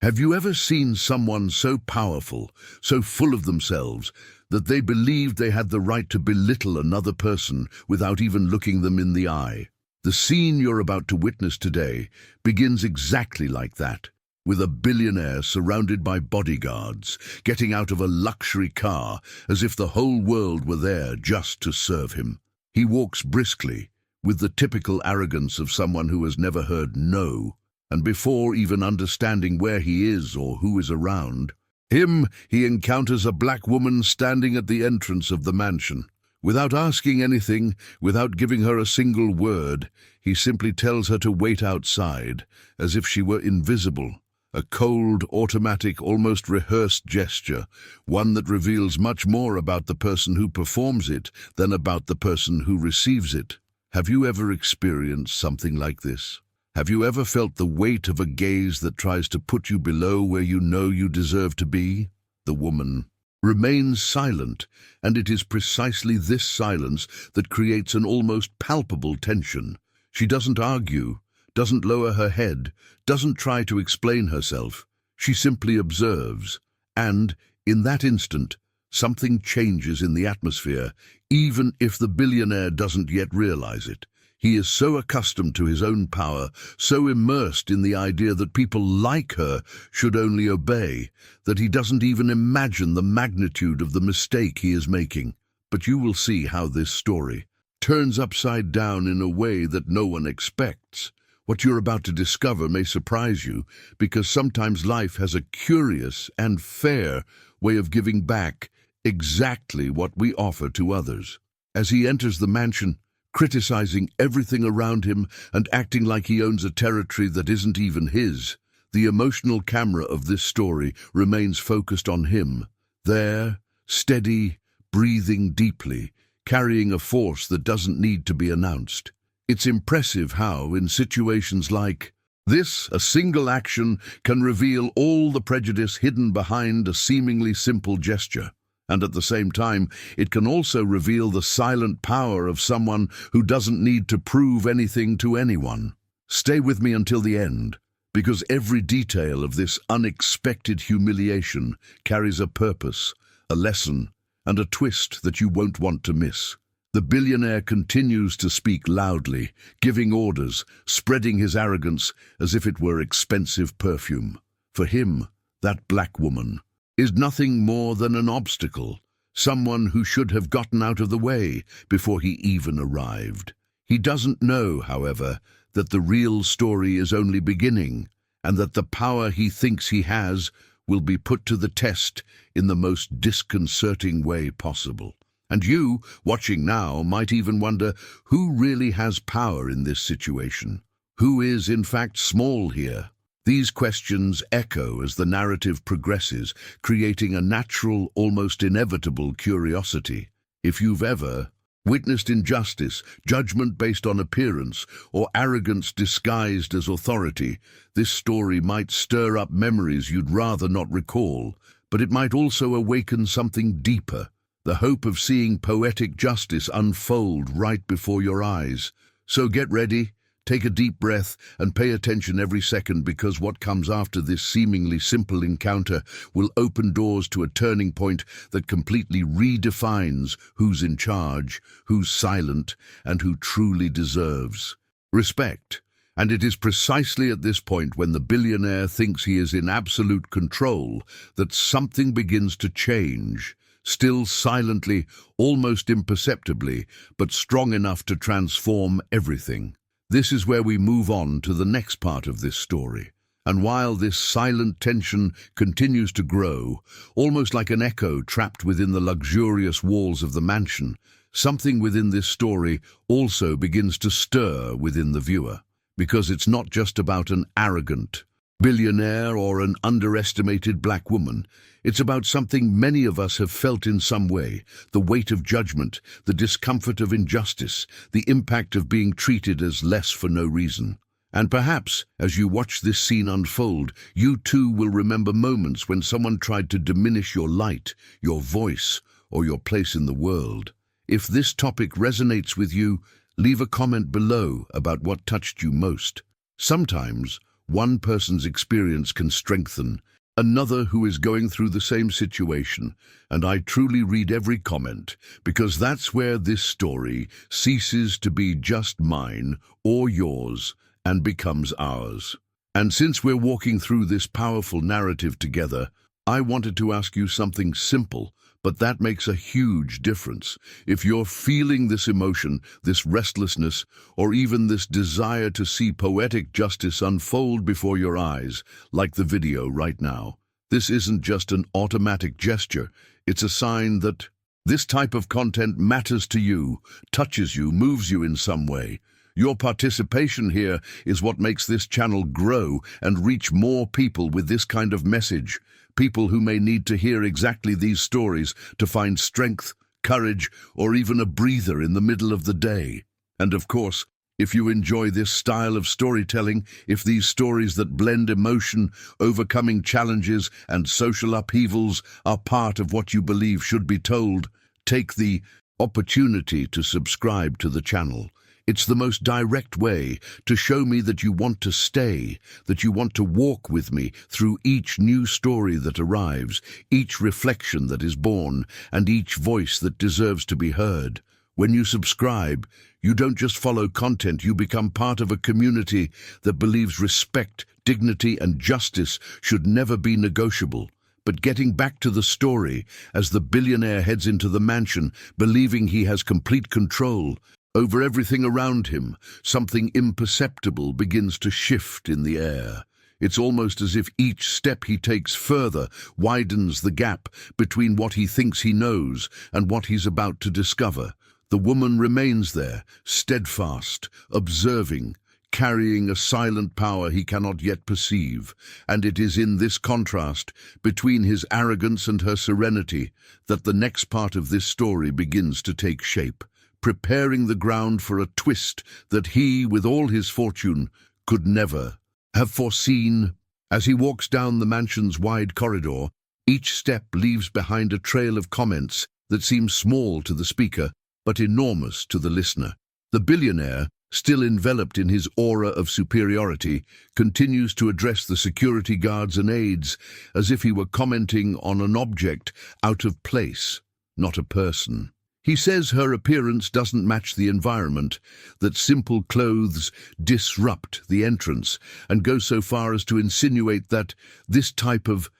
Have you ever seen someone so powerful, so full of themselves, that they believed they had the right to belittle another person without even looking them in the eye? The scene you're about to witness today begins exactly like that, with a billionaire surrounded by bodyguards, getting out of a luxury car as if the whole world were there just to serve him. He walks briskly, with the typical arrogance of someone who has never heard no, and before even understanding where he is or who is around he encounters a black woman standing at the entrance of the mansion. Without asking anything, without giving her a single word, he simply tells her to wait outside, as if she were invisible. A cold, automatic, almost rehearsed gesture, one that reveals much more about the person who performs it than about the person who receives it. Have you ever experienced something like this? Have you ever felt the weight of a gaze that tries to put you below where you know you deserve to be? The woman remains silent, and it is precisely this silence that creates an almost palpable tension. She doesn't argue, doesn't lower her head, doesn't try to explain herself. She simply observes, and, in that instant, something changes in the atmosphere, even if the billionaire doesn't yet realize it. He is so accustomed to his own power, so immersed in the idea that people like her should only obey, that he doesn't even imagine the magnitude of the mistake he is making. But you will see how this story turns upside down in a way that no one expects. What you're about to discover may surprise you, because sometimes life has a curious and fair way of giving back exactly what we offer to others. As he enters the mansion, criticizing everything around him and acting like he owns a territory that isn't even his, the emotional camera of this story remains focused on him, there, steady, breathing deeply, carrying a force that doesn't need to be announced. It's impressive how, in situations like this, a single action can reveal all the prejudice hidden behind a seemingly simple gesture. And at the same time, it can also reveal the silent power of someone who doesn't need to prove anything to anyone. Stay with me until the end, because every detail of this unexpected humiliation carries a purpose, a lesson, and a twist that you won't want to miss. The billionaire continues to speak loudly, giving orders, spreading his arrogance as if it were expensive perfume. For him, that black woman is nothing more than an obstacle, someone who should have gotten out of the way before he even arrived. He doesn't know, however, that the real story is only beginning, and that the power he thinks he has will be put to the test in the most disconcerting way possible. And you, watching now, might even wonder who really has power in this situation. Who is, in fact, small here? These questions echo as the narrative progresses, creating a natural, almost inevitable curiosity. If you've ever witnessed injustice, judgment based on appearance, or arrogance disguised as authority, this story might stir up memories you'd rather not recall, but it might also awaken something deeper, the hope of seeing poetic justice unfold right before your eyes. So get ready. Take a deep breath and pay attention every second, because what comes after this seemingly simple encounter will open doors to a turning point that completely redefines who's in charge, who's silent, and who truly deserves respect. And it is precisely at this point, when the billionaire thinks he is in absolute control, that something begins to change, still silently, almost imperceptibly, but strong enough to transform everything. This is where we move on to the next part of this story. And while this silent tension continues to grow, almost like an echo trapped within the luxurious walls of the mansion, something within this story also begins to stir within the viewer. Because it's not just about an arrogant billionaire or an underestimated black woman. It's about something many of us have felt in some way: the weight of judgment, the discomfort of injustice, the impact of being treated as less for no reason. And perhaps, as you watch this scene unfold, you too will remember moments when someone tried to diminish your light, your voice, or your place in the world. If this topic resonates with you, leave a comment below about what touched you most. Sometimes, One person's experience can strengthen another who is going through the same situation, and I truly read every comment, because that's where this story ceases to be just mine or yours and becomes ours. And since we're walking through this powerful narrative together, I wanted to ask you something simple, but that makes a huge difference. If you're feeling this emotion, this restlessness, or even this desire to see poetic justice unfold before your eyes, like the video right now, this isn't just an automatic gesture. It's a sign that this type of content matters to you, touches you, moves you in some way. Your participation here is what makes this channel grow and reach more people with this kind of message. People who may need to hear exactly these stories to find strength, courage, or even a breather in the middle of the day. And of course, if you enjoy this style of storytelling, if these stories that blend emotion, overcoming challenges, and social upheavals are part of what you believe should be told, take the opportunity to subscribe to the channel. It's the most direct way to show me that you want to stay, that you want to walk with me through each new story that arrives, each reflection that is born, and each voice that deserves to be heard. When you subscribe, you don't just follow content, you become part of a community that believes respect, dignity, and justice should never be negotiable. But getting back to the story, as the billionaire heads into the mansion, believing he has complete control over everything around him, something imperceptible begins to shift in the air. It's almost as if each step he takes further widens the gap between what he thinks he knows and what he's about to discover. The woman remains there, steadfast, observing, carrying a silent power he cannot yet perceive, and it is in this contrast between his arrogance and her serenity that the next part of this story begins to take shape, preparing the ground for a twist that he, with all his fortune, could never have foreseen. As he walks down the mansion's wide corridor, each step leaves behind a trail of comments that seem small to the speaker, but enormous to the listener. The billionaire, still enveloped in his aura of superiority, continues to address the security guards and aides as if he were commenting on an object out of place, not a person. He says her appearance doesn't match the environment, that simple clothes disrupt the entrance, and goes so far as to insinuate that this type of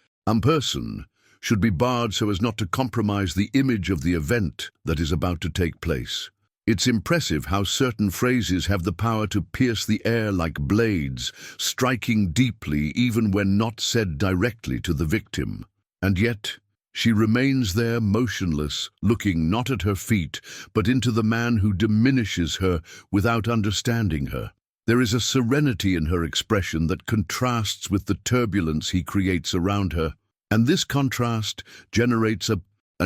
person should be barred so as not to compromise the image of the event that is about to take place. It's impressive how certain phrases have the power to pierce the air like blades, striking deeply even when not said directly to the victim. And yet, she remains there motionless, looking not at her feet, but into the man who diminishes her without understanding her. There is a serenity in her expression that contrasts with the turbulence he creates around her, and this contrast generates a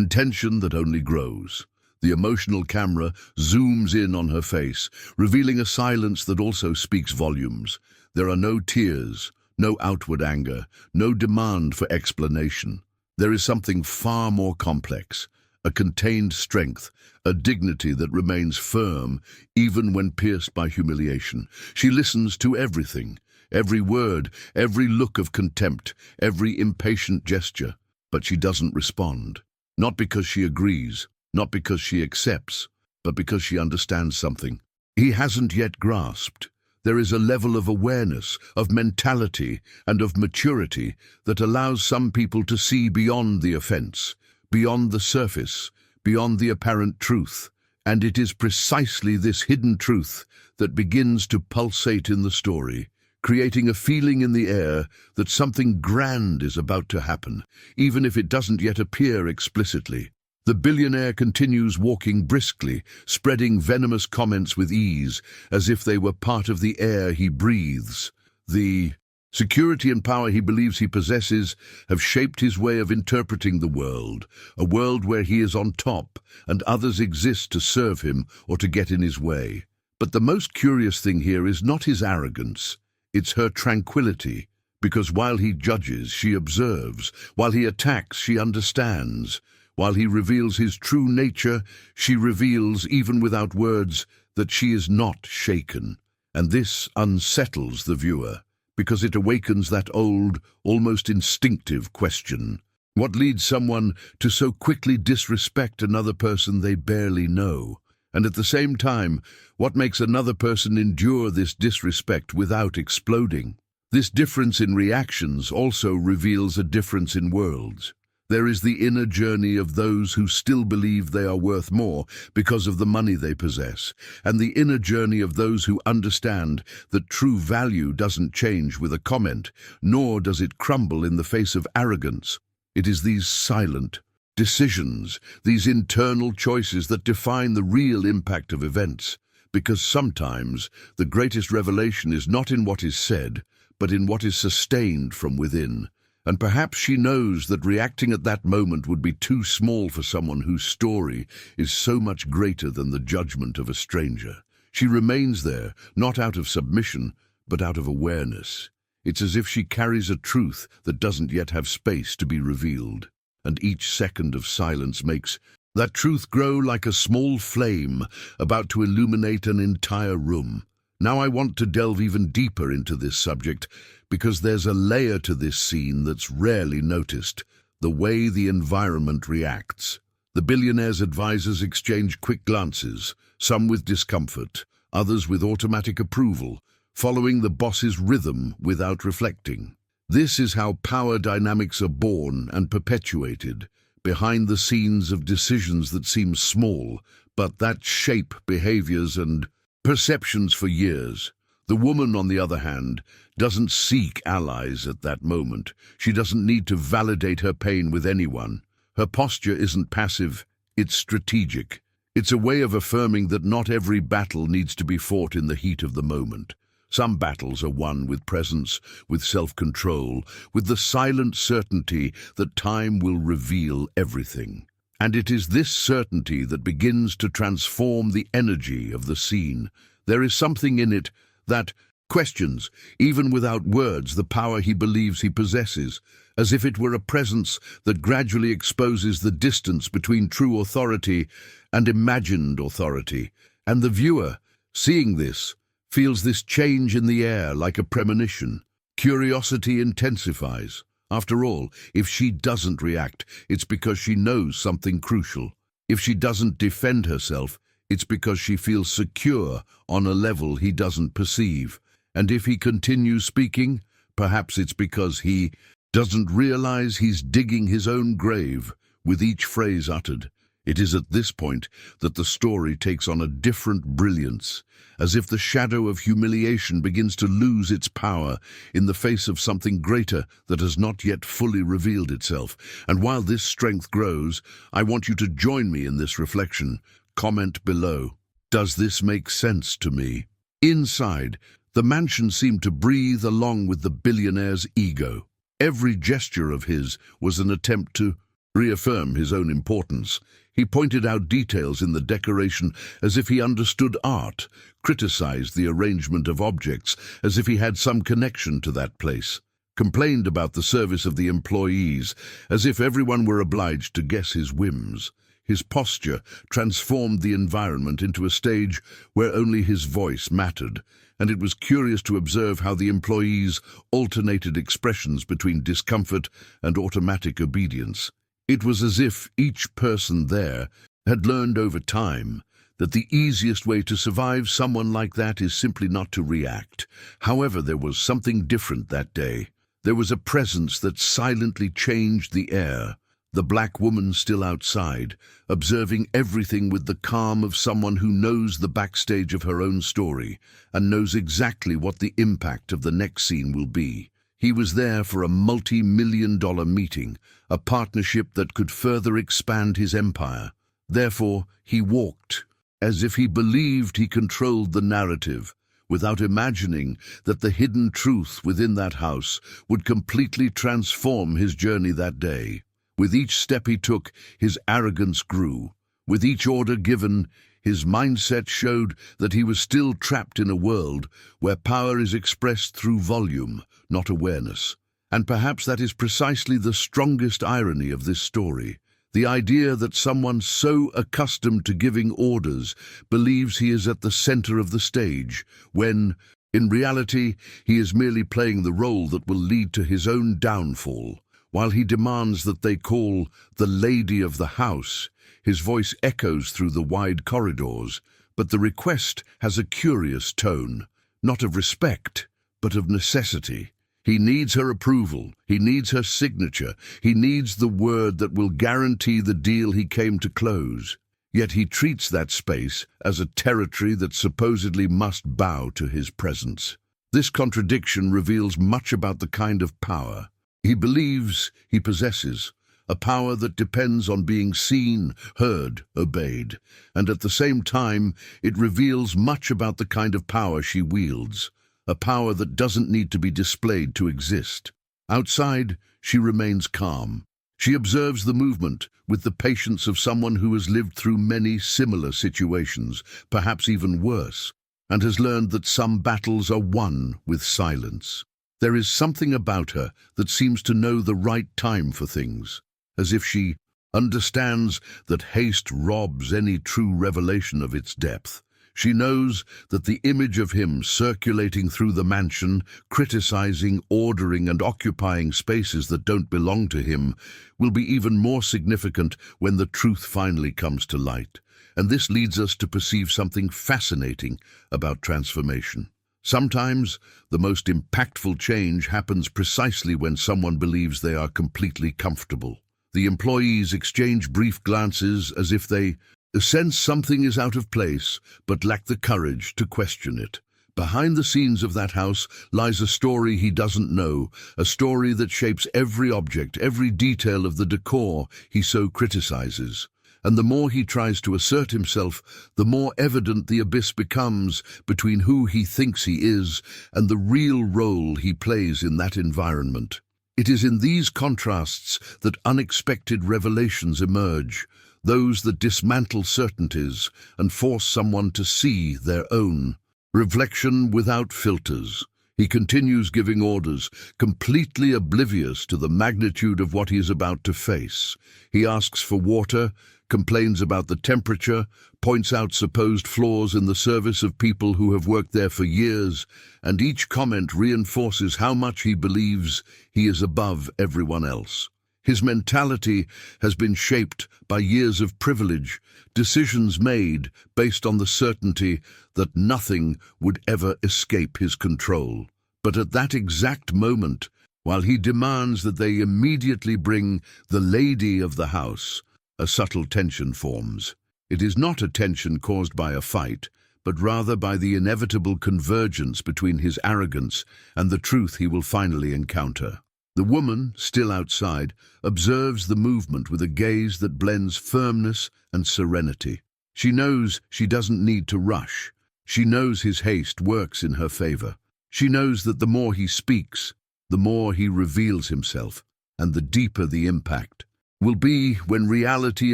tension that only grows. The emotional camera zooms in on her face, revealing a silence that also speaks volumes. There are no tears, no outward anger, no demand for explanation. There is something far more complex, a contained strength, a dignity that remains firm even when pierced by humiliation. She listens to everything, every word, every look of contempt, every impatient gesture, but she doesn't respond. Not because she agrees, not because she accepts, but because she understands something he hasn't yet grasped. There is a level of awareness, of mentality, and of maturity that allows some people to see beyond the offense, beyond the surface, beyond the apparent truth. And it is precisely this hidden truth that begins to pulsate in the story, creating a feeling in the air that something grand is about to happen, even if it doesn't yet appear explicitly. The billionaire continues walking briskly, spreading venomous comments with ease, as if they were part of the air he breathes. The security and power he believes he possesses have shaped his way of interpreting the world, a world where he is on top and others exist to serve him or to get in his way. But the most curious thing here is not his arrogance, it's her tranquility, because while he judges, she observes, while he attacks, she understands. While he reveals his true nature, she reveals, even without words, that she is not shaken. And this unsettles the viewer, because it awakens that old, almost instinctive question. What leads someone to so quickly disrespect another person they barely know? And at the same time, what makes another person endure this disrespect without exploding? This difference in reactions also reveals a difference in worlds. There is the inner journey of those who still believe they are worth more because of the money they possess, and the inner journey of those who understand that true value doesn't change with a comment, nor does it crumble in the face of arrogance. It is these silent decisions, these internal choices that define the real impact of events, because sometimes the greatest revelation is not in what is said, but in what is sustained from within. And perhaps she knows that reacting at that moment would be too small for someone whose story is so much greater than the judgment of a stranger. She remains there, not out of submission, but out of awareness. It's as if she carries a truth that doesn't yet have space to be revealed. And each second of silence makes that truth grow like a small flame about to illuminate an entire room. Now I want to delve even deeper into this subject, because there's a layer to this scene that's rarely noticed: the way the environment reacts. The billionaire's advisors exchange quick glances, some with discomfort, others with automatic approval, following the boss's rhythm without reflecting. This is how power dynamics are born and perpetuated, behind the scenes of decisions that seem small, but that shape behaviors and perceptions for years. The woman, on the other hand, doesn't seek allies at that moment. She doesn't need to validate her pain with anyone. Her posture isn't passive, it's strategic. It's a way of affirming that not every battle needs to be fought in the heat of the moment. Some battles are won with presence, with self-control, with the silent certainty that time will reveal everything. And it is this certainty that begins to transform the energy of the scene. There is something in it that questions, even without words, the power he believes he possesses, as if it were a presence that gradually exposes the distance between true authority and imagined authority. And the viewer, seeing this, feels this change in the air like a premonition. Curiosity intensifies. After all, if she doesn't react, it's because she knows something crucial. If she doesn't defend herself, it's because she feels secure on a level he doesn't perceive. And if he continues speaking, perhaps it's because he doesn't realize he's digging his own grave with each phrase uttered. It is at this point that the story takes on a different brilliance, as if the shadow of humiliation begins to lose its power in the face of something greater that has not yet fully revealed itself. And while this strength grows, I want you to join me in this reflection. Comment below. Does this make sense to me? Inside, the mansion seemed to breathe along with the billionaire's ego. Every gesture of his was an attempt to reaffirm his own importance. He pointed out details in the decoration as if he understood art, criticized the arrangement of objects as if he had some connection to that place, complained about the service of the employees as if everyone were obliged to guess his whims. His posture transformed the environment into a stage where only his voice mattered, and it was curious to observe how the employees alternated expressions between discomfort and automatic obedience. It was as if each person there had learned over time that the easiest way to survive someone like that is simply not to react. However, there was something different that day. There was a presence that silently changed the air. The black woman still outside, observing everything with the calm of someone who knows the backstage of her own story and knows exactly what the impact of the next scene will be. He was there for a multi-million-dollar meeting, a partnership that could further expand his empire. Therefore, he walked as if he believed he controlled the narrative, without imagining that the hidden truth within that house would completely transform his journey that day. With each step he took, his arrogance grew. With each order given, his mindset showed that he was still trapped in a world where power is expressed through volume, not awareness. And perhaps that is precisely the strongest irony of this story. The idea that someone so accustomed to giving orders believes he is at the center of the stage, when, In reality, he is merely playing the role that will lead to his own downfall. While he demands that they call the lady of the house, his voice echoes through the wide corridors, but the request has a curious tone, not of respect, but of necessity. He needs her approval, he needs her signature, he needs the word that will guarantee the deal he came to close. Yet he treats that space as a territory that supposedly must bow to his presence. This contradiction reveals much about the kind of power he believes he possesses, a power that depends on being seen, heard, obeyed, and at the same time it reveals much about the kind of power she wields, a power that doesn't need to be displayed to exist. Outside, she remains calm. She observes the movement with the patience of someone who has lived through many similar situations, perhaps even worse, and has learned that some battles are won with silence. There is something about her that seems to know the right time for things, as if she understands that haste robs any true revelation of its depth. She knows that the image of him circulating through the mansion, criticizing, ordering, and occupying spaces that don't belong to him, will be even more significant when the truth finally comes to light. And this leads us to perceive something fascinating about transformation. Sometimes, the most impactful change happens precisely when someone believes they are completely comfortable. The employees exchange brief glances as if they sense something is out of place, but lack the courage to question it. Behind the scenes of that house lies a story he doesn't know, a story that shapes every object, every detail of the decor he so criticizes. And the more he tries to assert himself, the more evident the abyss becomes between who he thinks he is and the real role he plays in that environment. It is in these contrasts that unexpected revelations emerge, those that dismantle certainties and force someone to see their own. Reflection without filters. He continues giving orders, completely oblivious to the magnitude of what he is about to face. He asks for water, complains about the temperature, points out supposed flaws in the service of people who have worked there for years, and each comment reinforces how much he believes he is above everyone else. His mentality has been shaped by years of privilege, decisions made based on the certainty that nothing would ever escape his control. But at that exact moment, while he demands that they immediately bring the lady of the house, a subtle tension forms. It is not a tension caused by a fight, but rather by the inevitable convergence between his arrogance and the truth he will finally encounter. The woman, still outside, observes the movement with a gaze that blends firmness and serenity. She knows she doesn't need to rush. She knows his haste works in her favor. She knows that the more he speaks, the more he reveals himself, and the deeper the impact will be when reality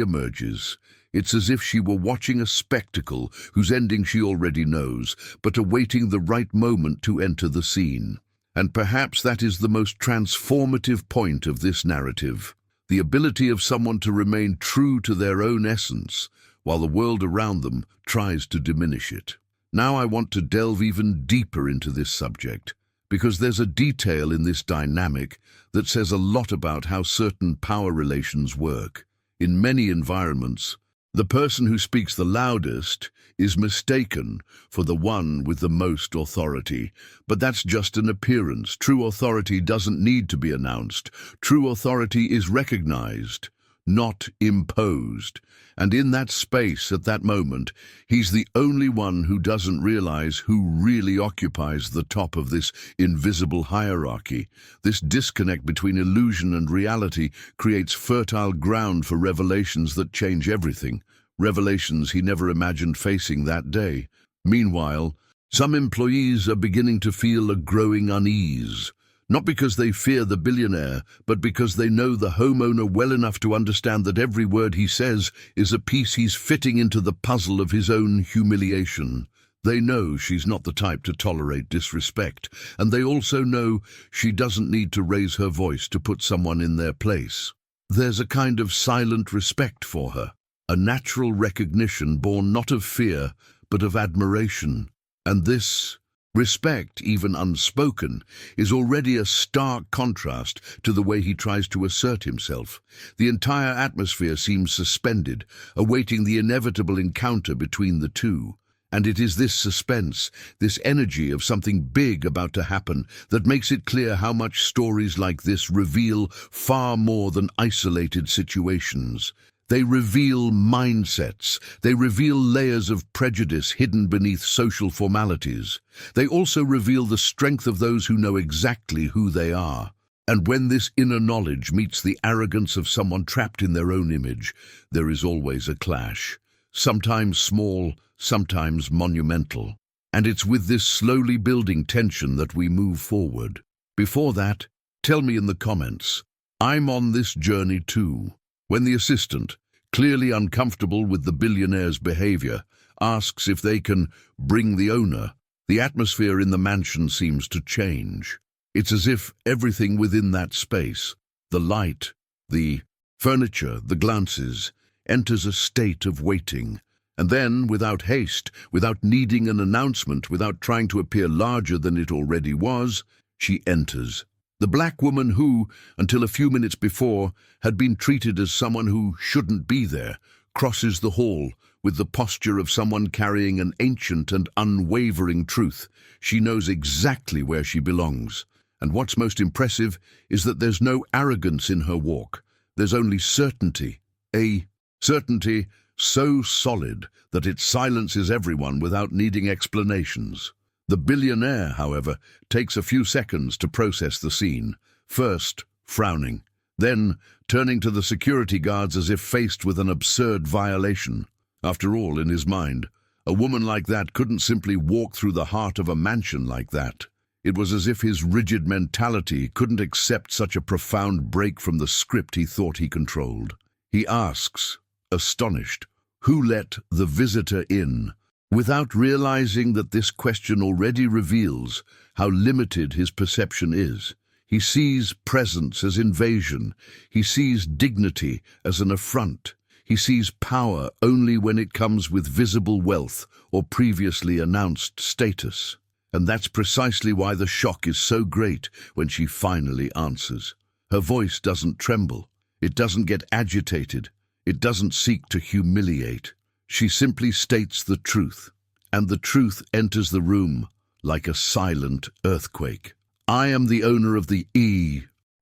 emerges. It's as if she were watching a spectacle whose ending she already knows, but awaiting the right moment to enter the scene. And perhaps that is the most transformative point of this narrative, the ability of someone to remain true to their own essence, while the world around them tries to diminish it. Now I want to delve even deeper into this subject, because there's a detail in this dynamic that says a lot about how certain power relations work. In many environments, the person who speaks the loudest is mistaken for the one with the most authority. But that's just an appearance. True authority doesn't need to be announced. True authority is recognized, not imposed. And in that space, at that moment, he's the only one who doesn't realize who really occupies the top of this invisible hierarchy. This disconnect between illusion and reality creates fertile ground for revelations that change everything, revelations he never imagined facing that day. Meanwhile, some employees are beginning to feel a growing unease. Not because they fear the billionaire, but because they know the homeowner well enough to understand that every word he says is a piece he's fitting into the puzzle of his own humiliation. They know she's not the type to tolerate disrespect, and they also know she doesn't need to raise her voice to put someone in their place. There's a kind of silent respect for her, a natural recognition born not of fear, but of admiration. And this Respect, even unspoken, is already a stark contrast to the way he tries to assert himself. The entire atmosphere seems suspended, awaiting the inevitable encounter between the two. And it is this suspense, this energy of something big about to happen, that makes it clear how much stories like this reveal far more than isolated situations. They reveal mindsets. They reveal layers of prejudice hidden beneath social formalities. They also reveal the strength of those who know exactly who they are. And when this inner knowledge meets the arrogance of someone trapped in their own image, there is always a clash. Sometimes small, sometimes monumental. And it's with this slowly building tension that we move forward. Before that, tell me in the comments, I'm on this journey too. When the assistant, clearly uncomfortable with the billionaire's behavior, asks if they can bring the owner, the atmosphere in the mansion seems to change. It's as if everything within that space, the light, the furniture, the glances, enters a state of waiting. And then, without haste, without needing an announcement, without trying to appear larger than it already was, she enters. The black woman who, until a few minutes before, had been treated as someone who shouldn't be there, crosses the hall with the posture of someone carrying an ancient and unwavering truth. She knows exactly where she belongs. And what's most impressive is that there's no arrogance in her walk. There's only certainty. A certainty so solid that it silences everyone without needing explanations. The billionaire, however, takes a few seconds to process the scene, first frowning, then turning to the security guards as if faced with an absurd violation. After all, in his mind, a woman like that couldn't simply walk through the heart of a mansion like that. It was as if his rigid mentality couldn't accept such a profound break from the script he thought he controlled. He asks, astonished, who let the visitor in? Without realizing that this question already reveals how limited his perception is. He sees presence as invasion. He sees dignity as an affront. He sees power only when it comes with visible wealth or previously announced status. And that's precisely why the shock is so great when she finally answers. Her voice doesn't tremble. It doesn't get agitated. It doesn't seek to humiliate. She simply states the truth, and the truth enters the room like a silent earthquake. I am the owner of the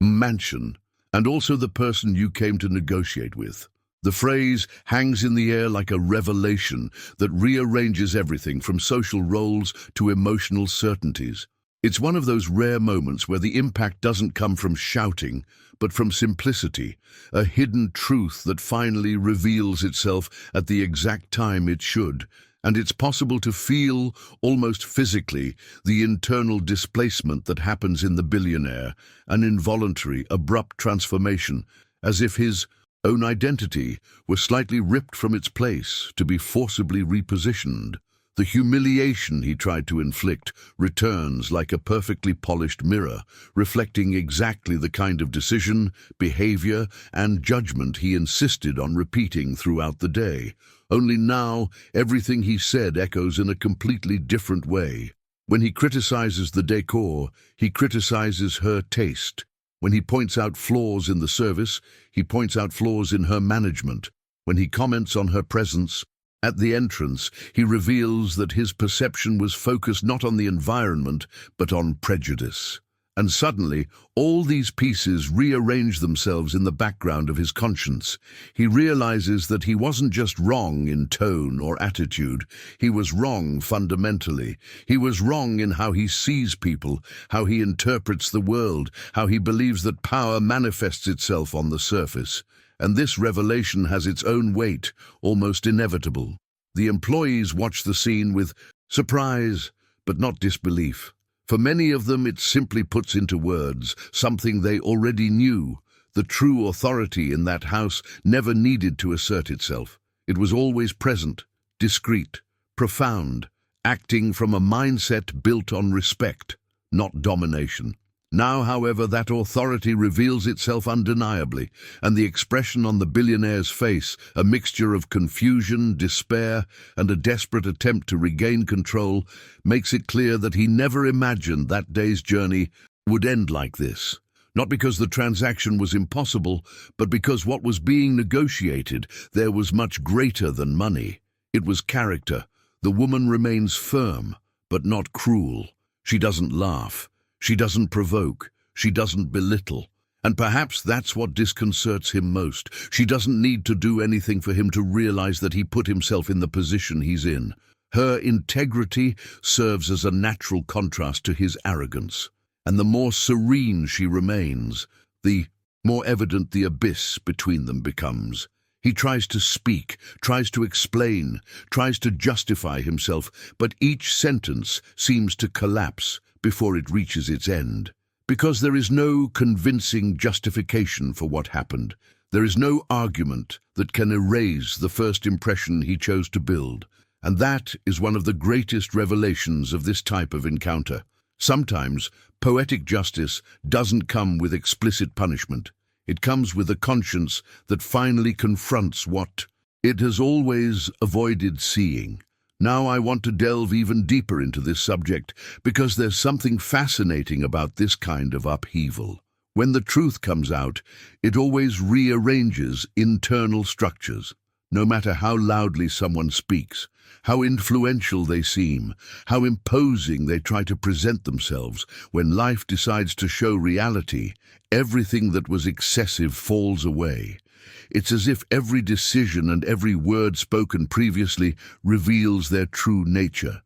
mansion, and also the person you came to negotiate with. The phrase hangs in the air like a revelation that rearranges everything from social roles to emotional certainties. It's one of those rare moments where the impact doesn't come from shouting, but from simplicity, a hidden truth that finally reveals itself at the exact time it should. And it's possible to feel, almost physically, the internal displacement that happens in the billionaire, an involuntary, abrupt transformation, as if his own identity were slightly ripped from its place to be forcibly repositioned. The humiliation he tried to inflict returns like a perfectly polished mirror, reflecting exactly the kind of decision, behavior, and judgment he insisted on repeating throughout the day. Only now, everything he said echoes in a completely different way. When he criticizes the decor, he criticizes her taste. When he points out flaws in the service, he points out flaws in her management. When he comments on her presence, at the entrance, he reveals that his perception was focused not on the environment, but on prejudice. And suddenly, all these pieces rearrange themselves in the background of his conscience. He realizes that he wasn't just wrong in tone or attitude. He was wrong fundamentally. He was wrong in how he sees people, how he interprets the world, how he believes that power manifests itself on the surface. And this revelation has its own weight, almost inevitable. The employees watch the scene with surprise, but not disbelief. For many of them, it simply puts into words something they already knew. The true authority in that house never needed to assert itself. It was always present, discreet, profound, acting from a mindset built on respect, not domination. Now, however, that authority reveals itself undeniably, and the expression on the billionaire's face, a mixture of confusion, despair, and a desperate attempt to regain control, makes it clear that he never imagined that day's journey would end like this. Not because the transaction was impossible, but because what was being negotiated there was much greater than money. It was character. The woman remains firm, but not cruel. She doesn't laugh. She doesn't provoke. She doesn't belittle. And perhaps that's what disconcerts him most. She doesn't need to do anything for him to realize that he put himself in the position he's in. Her integrity serves as a natural contrast to his arrogance. And the more serene she remains, the more evident the abyss between them becomes. He tries to speak, tries to explain, tries to justify himself, but each sentence seems to collapse before it reaches its end. Because there is no convincing justification for what happened. There is no argument that can erase the first impression he chose to build. And that is one of the greatest revelations of this type of encounter. Sometimes, poetic justice doesn't come with explicit punishment. It comes with a conscience that finally confronts what it has always avoided seeing. Now I want to delve even deeper into this subject because there's something fascinating about this kind of upheaval. When the truth comes out, it always rearranges internal structures. No matter how loudly someone speaks, how influential they seem, how imposing they try to present themselves, when life decides to show reality, everything that was excessive falls away. It's as if every decision and every word spoken previously reveals their true nature.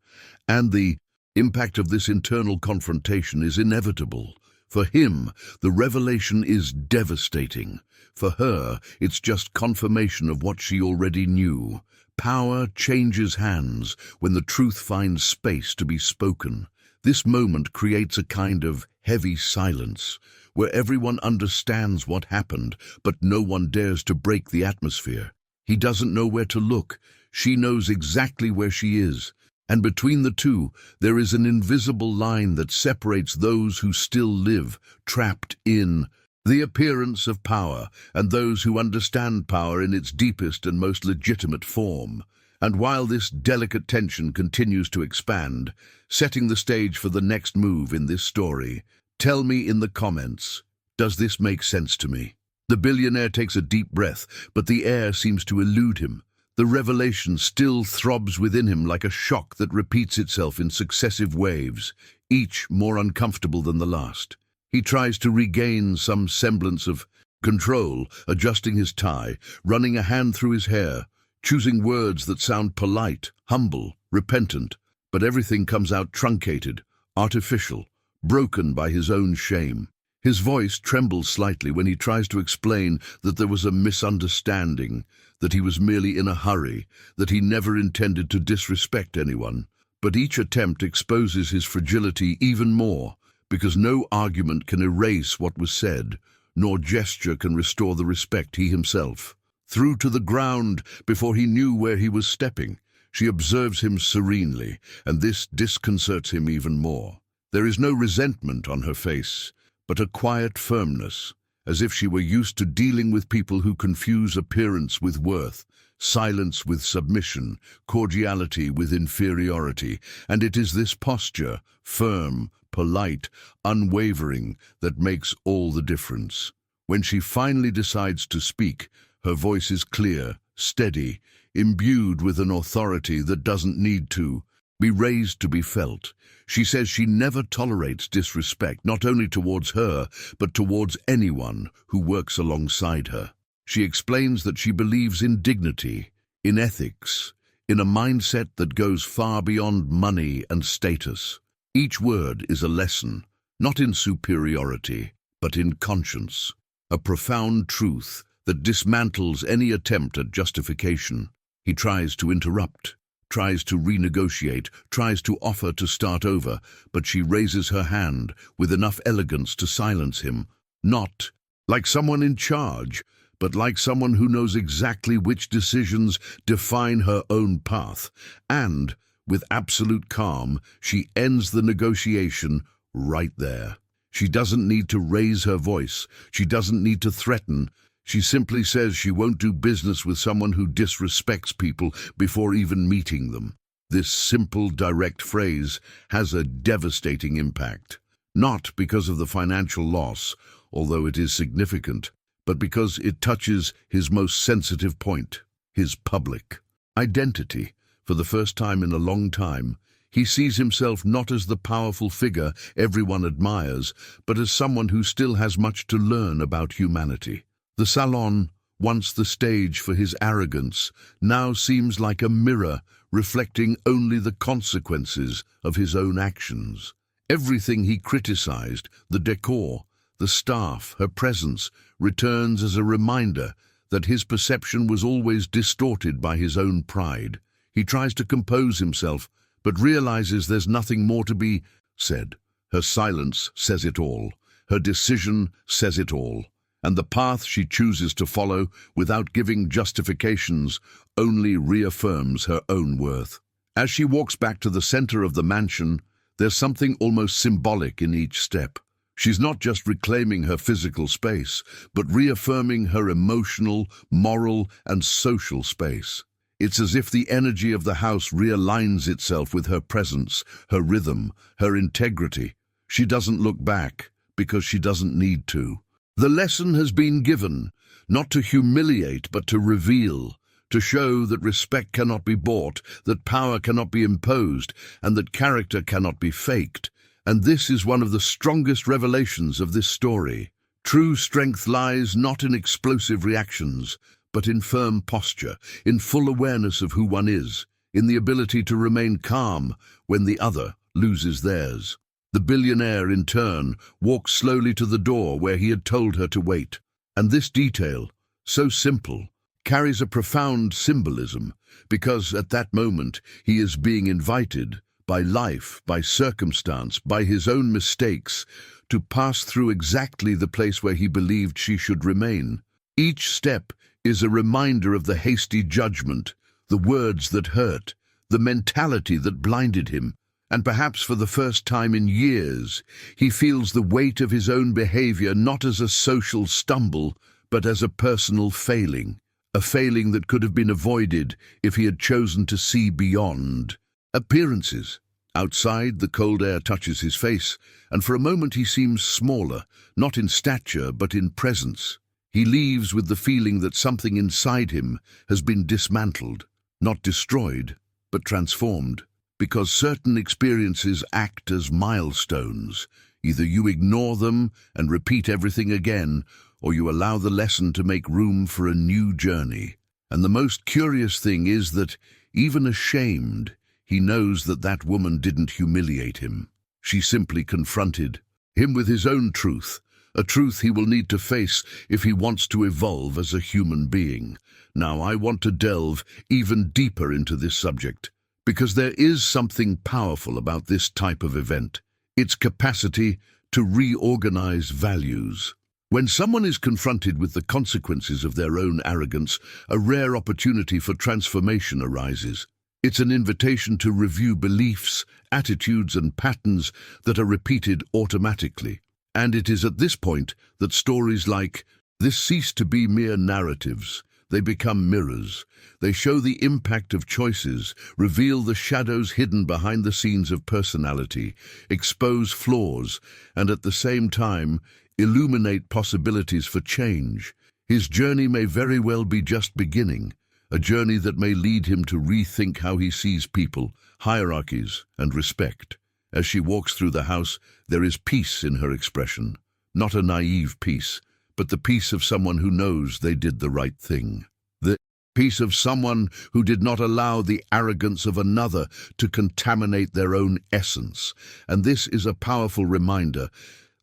And the impact of this internal confrontation is inevitable. For him, the revelation is devastating. For her, it's just confirmation of what she already knew. Power changes hands when the truth finds space to be spoken. This moment creates a kind of heavy silence, where everyone understands what happened, but no one dares to break the atmosphere. He doesn't know where to look. She knows exactly where she is. And between the two, there is an invisible line that separates those who still live, trapped in the appearance of power, and those who understand power in its deepest and most legitimate form. And while this delicate tension continues to expand, setting the stage for the next move in this story, tell me in the comments, does this make sense to me? The billionaire takes a deep breath, but the air seems to elude him. The revelation still throbs within him like a shock that repeats itself in successive waves, each more uncomfortable than the last. He tries to regain some semblance of control, adjusting his tie, running a hand through his hair, choosing words that sound polite, humble, repentant, but everything comes out truncated, artificial, broken by his own shame. His voice trembles slightly when he tries to explain that there was a misunderstanding, that he was merely in a hurry, that he never intended to disrespect anyone. But each attempt exposes his fragility even more, because no argument can erase what was said, nor gesture can restore the respect he himself threw to the ground before he knew where he was stepping. She observes him serenely, and this disconcerts him even more. There is no resentment on her face, but a quiet firmness, as if she were used to dealing with people who confuse appearance with worth, silence with submission, cordiality with inferiority. And it is this posture, firm, polite, unwavering, that makes all the difference. When she finally decides to speak, her voice is clear, steady, imbued with an authority that doesn't need to be raised to be felt. She says she never tolerates disrespect, not only towards her, but towards anyone who works alongside her. She explains that she believes in dignity, in ethics, in a mindset that goes far beyond money and status. Each word is a lesson, not in superiority, but in conscience, a profound truth that dismantles any attempt at justification. He tries to interrupt, tries to renegotiate, tries to offer to start over, but she raises her hand with enough elegance to silence him, not like someone in charge, but like someone who knows exactly which decisions define her own path. And, with absolute calm, she ends the negotiation right there. She doesn't need to raise her voice. She doesn't need to threaten. She simply says she won't do business with someone who disrespects people before even meeting them. This simple, direct phrase has a devastating impact. Not because of the financial loss, although it is significant, but because it touches his most sensitive point, his public identity. For the first time in a long time, he sees himself not as the powerful figure everyone admires, but as someone who still has much to learn about humanity. The salon, once the stage for his arrogance, now seems like a mirror reflecting only the consequences of his own actions. Everything he criticized, the decor, the staff, her presence, returns as a reminder that his perception was always distorted by his own pride. He tries to compose himself, but realizes there's nothing more to be said. Her silence says it all. Her decision says it all. And the path she chooses to follow, without giving justifications, only reaffirms her own worth. As she walks back to the center of the mansion, there's something almost symbolic in each step. She's not just reclaiming her physical space, but reaffirming her emotional, moral, and social space. It's as if the energy of the house realigns itself with her presence, her rhythm, her integrity. She doesn't look back, because she doesn't need to. The lesson has been given, not to humiliate, but to reveal, to show that respect cannot be bought, that power cannot be imposed, and that character cannot be faked. And this is one of the strongest revelations of this story. True strength lies not in explosive reactions, but in firm posture, in full awareness of who one is, in the ability to remain calm when the other loses theirs. The billionaire, in turn, walks slowly to the door where he had told her to wait. And this detail, so simple, carries a profound symbolism, because at that moment he is being invited, by life, by circumstance, by his own mistakes, to pass through exactly the place where he believed she should remain. Each step is a reminder of the hasty judgment, the words that hurt, the mentality that blinded him. And perhaps for the first time in years, he feels the weight of his own behavior not as a social stumble, but as a personal failing. A failing that could have been avoided if he had chosen to see beyond appearances. Outside, the cold air touches his face, and for a moment he seems smaller, not in stature, but in presence. He leaves with the feeling that something inside him has been dismantled, not destroyed, but transformed. Because certain experiences act as milestones. Either you ignore them and repeat everything again, or you allow the lesson to make room for a new journey. And the most curious thing is that, even ashamed, he knows that that woman didn't humiliate him. She simply confronted him with his own truth, a truth he will need to face if he wants to evolve as a human being. Now, I want to delve even deeper into this subject, because there is something powerful about this type of event, its capacity to reorganize values. When someone is confronted with the consequences of their own arrogance, a rare opportunity for transformation arises. It's an invitation to review beliefs, attitudes, and patterns that are repeated automatically. And it is at this point that stories like this cease to be mere narratives. They become mirrors. They show the impact of choices, reveal the shadows hidden behind the scenes of personality, expose flaws, and at the same time, illuminate possibilities for change. His journey may very well be just beginning, a journey that may lead him to rethink how he sees people, hierarchies, and respect. As she walks through the house, there is peace in her expression, not a naive peace, but the peace of someone who knows they did the right thing. The peace of someone who did not allow the arrogance of another to contaminate their own essence. And this is a powerful reminder.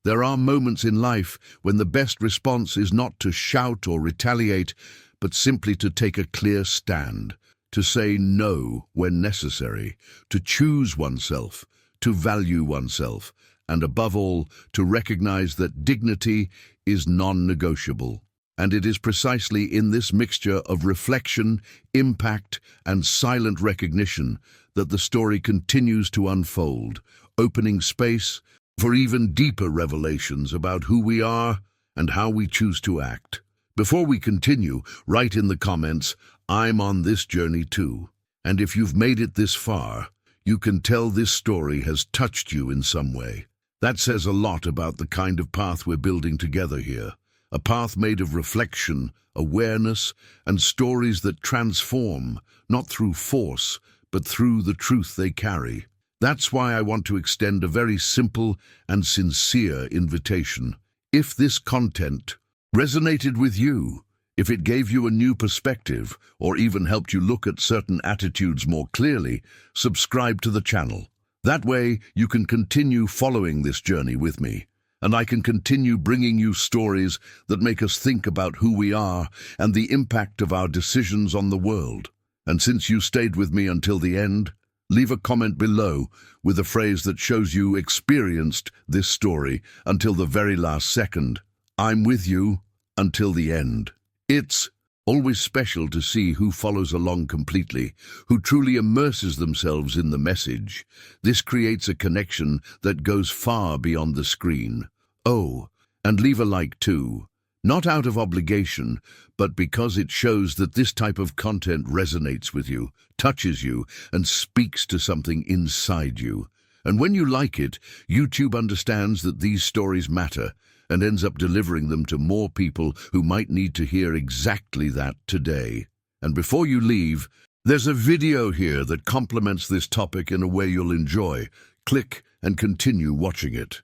There are moments in life when the best response is not to shout or retaliate, but simply to take a clear stand, to say no when necessary, to choose oneself, to value oneself, and above all, to recognize that dignity is non-negotiable. And it is precisely in this mixture of reflection, impact, and silent recognition that the story continues to unfold, opening space for even deeper revelations about who we are and how we choose to act. Before we continue, write in the comments, "I'm on this journey too." And if you've made it this far, you can tell this story has touched you in some way. That says a lot about the kind of path we're building together here. A path made of reflection, awareness, and stories that transform, not through force, but through the truth they carry. That's why I want to extend a very simple and sincere invitation. If this content resonated with you, if it gave you a new perspective, or even helped you look at certain attitudes more clearly, subscribe to the channel. That way, you can continue following this journey with me, and I can continue bringing you stories that make us think about who we are and the impact of our decisions on the world. And since you stayed with me until the end, leave a comment below with a phrase that shows you experienced this story until the very last second. I'm with you until the end. It's always special to see who follows along completely, who truly immerses themselves in the message. This creates a connection that goes far beyond the screen. Oh, and leave a like too. Not out of obligation, but because it shows that this type of content resonates with you, touches you, and speaks to something inside you. And when you like it, YouTube understands that these stories matter and ends up delivering them to more people who might need to hear exactly that today. And before you leave, there's a video here that complements this topic in a way you'll enjoy. Click and continue watching it.